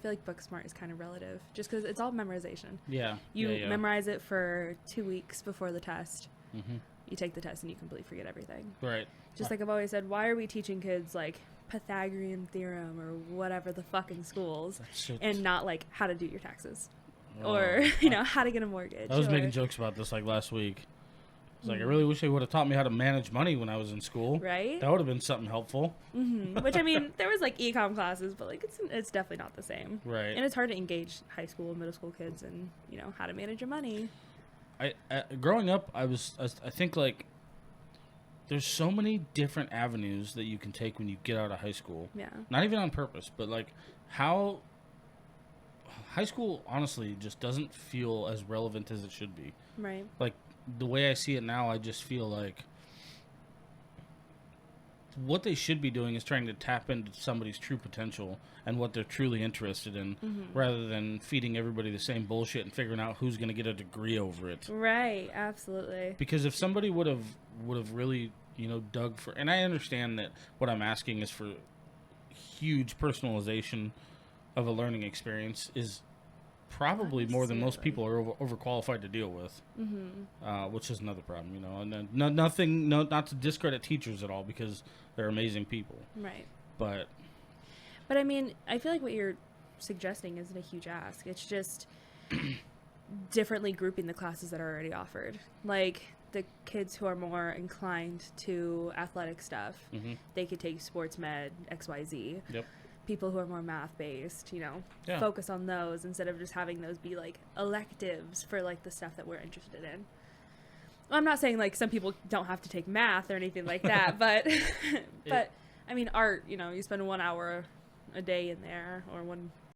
feel like book smart is kind of relative, just because it's all memorization. Yeah. You memorize it for 2 weeks before the test. Mm-hmm. You take the test and you completely forget everything. Right. Just like I've always said, why are we teaching kids like Pythagorean theorem or whatever the fuck in schools, and not like how to do your taxes, or how to get a mortgage? I was making jokes about this like last week. It's like, I really wish they would have taught me how to manage money when I was in school. Right? That would have been something helpful. Mm-hmm. Which, I mean, there was, like, econ classes, but, like, it's definitely not the same. Right. And it's hard to engage high school and middle school kids in, how to manage your money. Growing up, I think, like, there's so many different avenues that you can take when you get out of high school. Yeah. Not even on purpose, but, like, how high school, honestly, just doesn't feel as relevant as it should be. Right. Like, the way I see it now, I just feel like what they should be doing is trying to tap into somebody's true potential and what they're truly interested in, rather than feeding everybody the same bullshit and figuring out who's going to get a degree over it. Right, absolutely. Because if somebody would have really, dug for, and I understand that what I'm asking is for huge personalization of a learning experience is probably more than most people are overqualified to deal with, which is another problem, And then not to discredit teachers at all, because they're amazing people. Right. But I mean, I feel like what you're suggesting isn't a huge ask. It's just differently grouping the classes that are already offered. Like, the kids who are more inclined to athletic stuff, they could take sports med, XYZ. Yep. People who are more math-based, focus on those instead of just having those be, like, electives for, like, the stuff that we're interested in. Well, I'm not saying, like, some people don't have to take math or anything like that, but, I mean, art, you spend 1 hour a day in there, or